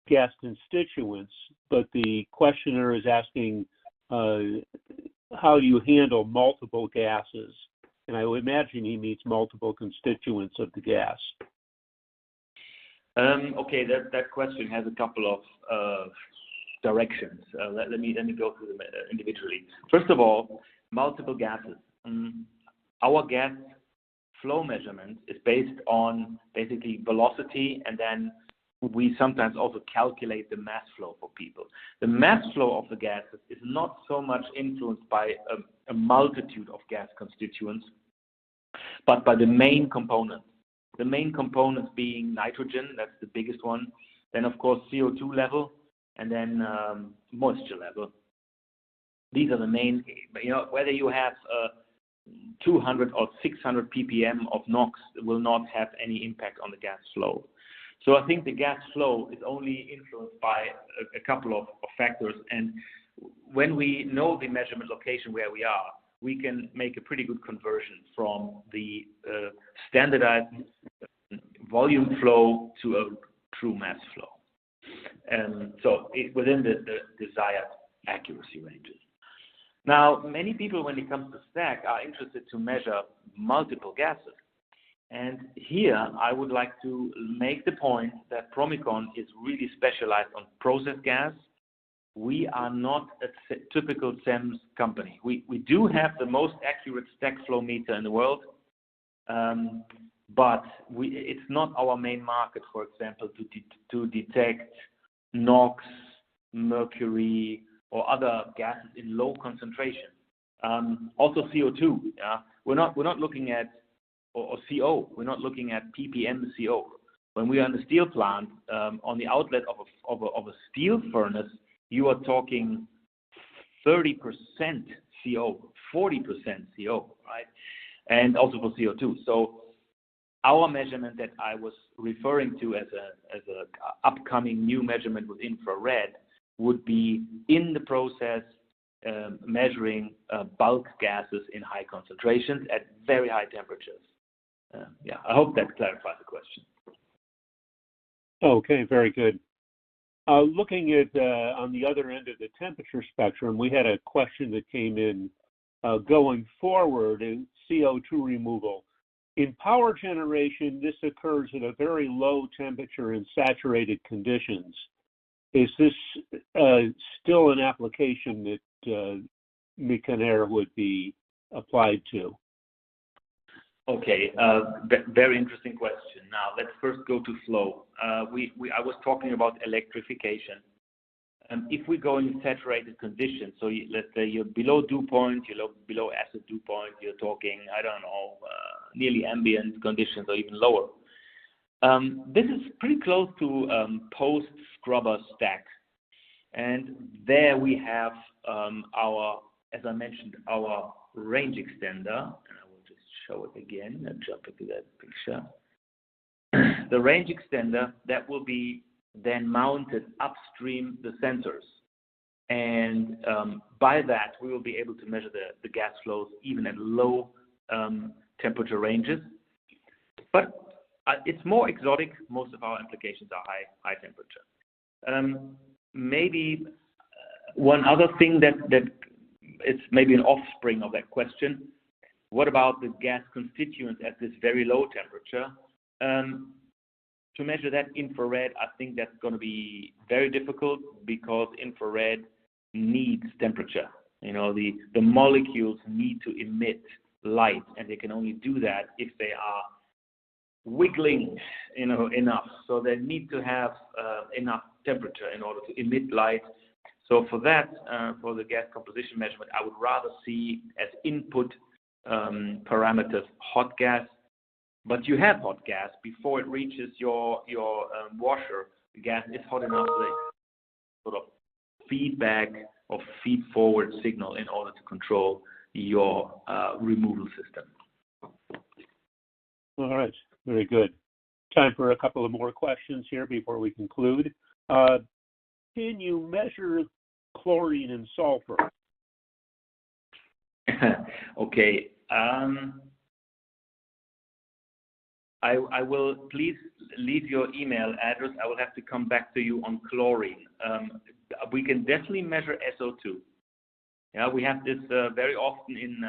gas constituents, but the questioner is asking how do you handle multiple gases? And I would imagine he means multiple constituents of the gas. Okay, that question has a couple of directions. Let me go through them individually. First of all, multiple gases. Our gas flow measurement is based on basically velocity, and then we sometimes also calculate the mass flow for people. The mass flow of the gases is not so much influenced by a multitude of gas constituents, but by the main components. The main components being nitrogen, that's the biggest one, then of course CO2 level, and then moisture level. These are the main, whether you have 200 or 600 ppm of NOx will not have any impact on the gas flow. So I think the gas flow is only influenced by a couple of factors, and when we know the measurement location where we are, we can make a pretty good conversion from the standardized volume flow to a true mass flow. So within the desired accuracy ranges. Now, many people, when it comes to stack, are interested to measure multiple gases. And here, I would like to make the point that PROMECON is really specialized on process gas. We are not a typical SEMS company. We do have the most accurate stack flow meter in the world, but it's not our main market, for example, to detect NOx, mercury, or other gases in low concentration. Also CO2. Yeah? We're not looking at or CO. We're not looking at ppm CO. When we are in the steel plant, on the outlet of a steel furnace, you are talking 30% CO, 40% CO, right? And also for CO2. So our measurement that I was referring to as a upcoming new measurement with infrared would be in the process measuring bulk gases in high concentrations at very high temperatures. I hope that clarifies the question. Okay, very good. Looking at on the other end of the temperature spectrum, we had a question that came in going forward in CO2 removal. In power generation, this occurs at a very low temperature in saturated conditions. Is this still an application that Meconair would be applied to? Okay, very interesting question. Now, let's first go to flow. I was talking about electrification. If we go in saturated conditions, so let's say you're below dew point, you're below acid dew point, you're talking, I don't know, nearly ambient conditions or even lower. This is pretty close to post-scrubber stack. And there we have as I mentioned, our range extender. Show it again and jump into that picture. The range extender that will be then mounted upstream the sensors, and by that we will be able to measure the gas flows even at low temperature ranges. But it's more exotic. Most of our applications are high temperature. Maybe one other thing that it's maybe an offspring of that question. What about the gas constituents at this very low temperature? to measure that infrared, I think that's going to be very difficult because infrared needs temperature. The molecules need to emit light, and they can only do that if they are wiggling, enough. So they need to have enough temperature in order to emit light. So for that, for the gas composition measurement, I would rather see as input parameters hot gas. But you have hot gas before it reaches your washer. The gas is hot enough to sort of feedback or feed forward signal in order to control your removal system. All right, very good. Time for a couple of more questions here before we conclude. Can you measure chlorine and sulfur? Okay. I will please leave your email address. I will have to come back to you on chlorine. We can definitely measure SO2. Yeah, we have this very often in,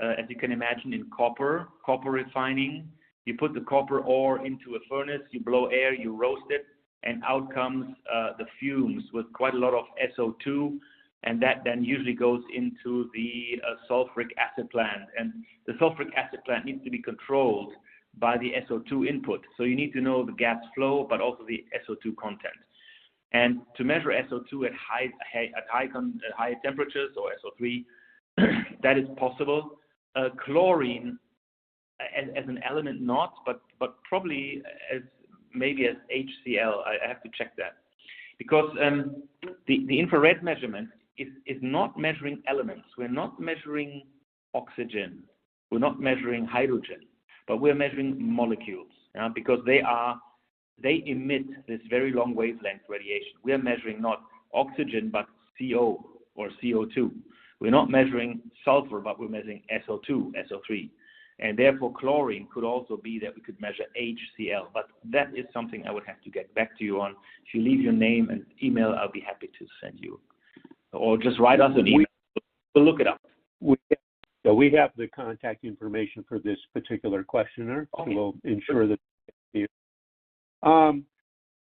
as you can imagine, in copper refining. You put the copper ore into a furnace, you blow air, you roast it, and out comes the fumes with quite a lot of SO2, and that then usually goes into the sulfuric acid plant. And the sulfuric acid plant needs to be controlled by the SO2 input. So you need to know the gas flow, but also the SO2 content. And to measure SO2 at high temperatures, or SO3, that is possible. Chlorine as an element, not, but probably as maybe as HCl. I have to check that, because the infrared measurement is not measuring elements. We're not measuring oxygen. We're not measuring hydrogen, but we're measuring molecules, because they emit this very long wavelength radiation. We are measuring not oxygen, but CO or CO2. We're not measuring sulfur, but we're measuring SO2, SO3. And therefore, chlorine could also be that we could measure HCl. But that is something I would have to get back to you on. If you leave your name and email, I'll be happy to send you. Or just write us an email. We'll look it up. We have the contact information for this particular questioner, okay. So we'll ensure that.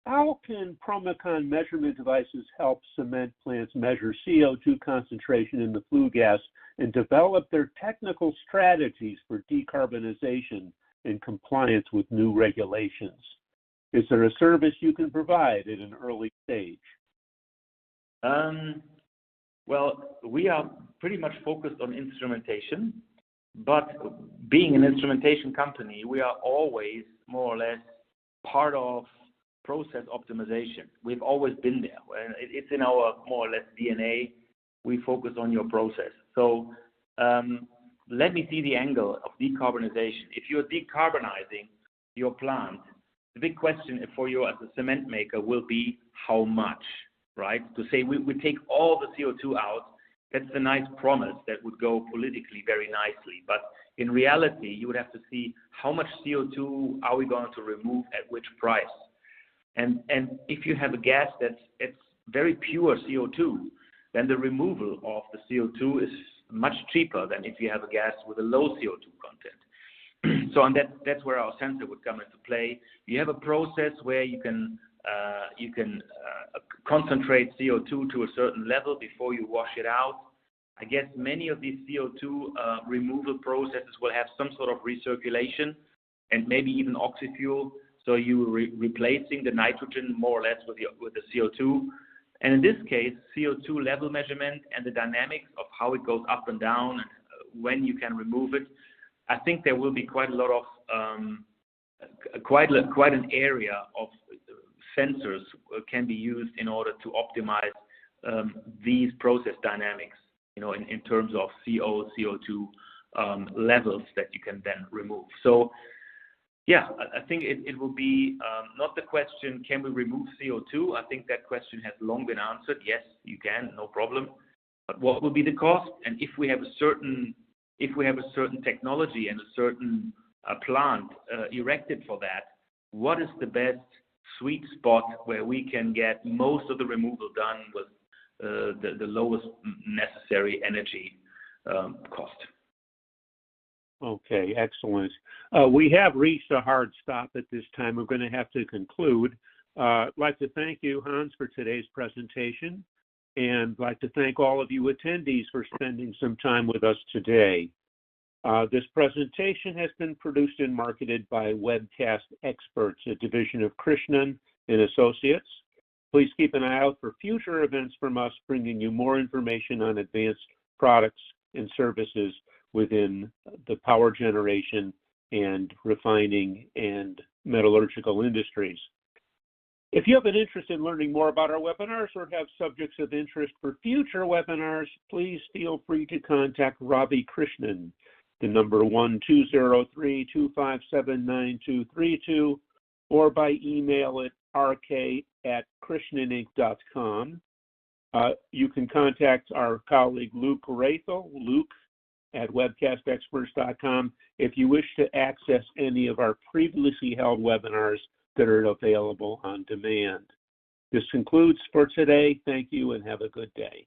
How can PROMECON measurement devices help cement plants measure CO2 concentration in the flue gas and develop their technical strategies for decarbonization in compliance with new regulations? Is there a service you can provide at an early stage? Well, we are pretty much focused on instrumentation, but being an instrumentation company, we are always more or less part of process optimization. We've always been there. It's in our more or less DNA. We focus on your process. So let me see the angle of decarbonization. If you're decarbonizing your plant, the big question for you as a cement maker will be how much, right? To say we take all the CO2 out, that's a nice promise that would go politically very nicely. But in reality, you would have to see how much CO2 are we going to remove at which price. And if you have a gas it's very pure CO2, then the removal of the CO2 is much cheaper than if you have a gas with a low CO2 content. So and that's where our sensor would come into play. You have a process where you can concentrate CO2 to a certain level before you wash it out. I guess many of these CO2 removal processes will have some sort of recirculation and maybe even oxy-fuel. So you replacing the nitrogen more or less with the CO2. And in this case, CO2 level measurement and the dynamics of how it goes up and down and when you can remove it, I think there will be quite a lot of quite an area of sensors can be used in order to optimize these process dynamics, in terms of CO, CO2 levels that you can then remove. So, yeah, I think it will be not the question, can we remove CO2? I think that question has long been answered. Yes, you can, no problem. But what will be the cost? And if we have a certain technology and a certain plant erected for that, what is the best sweet spot where we can get most of the removal done with the lowest necessary energy cost? Okay, excellent. We have reached a hard stop at this time. We're going to have to conclude. I'd like to thank you, Hans, for today's presentation, and I'd like to thank all of you attendees for spending some time with us today. This presentation has been produced and marketed by Webcast Experts, a division of Krishnan and Associates. Please keep an eye out for future events from us, bringing you more information on advanced products and services within the power generation and refining and metallurgical industries. If you have an interest in learning more about our webinars or have subjects of interest for future webinars, please feel free to contact Ravi Krishnan, the number 1-203-257-9232, or by email at rk@krishnaninc.com. You can contact our colleague Luke Rathel, luke@webcastexperts.com, if you wish to access any of our previously held webinars that are available on demand. This concludes for today. Thank you and have a good day.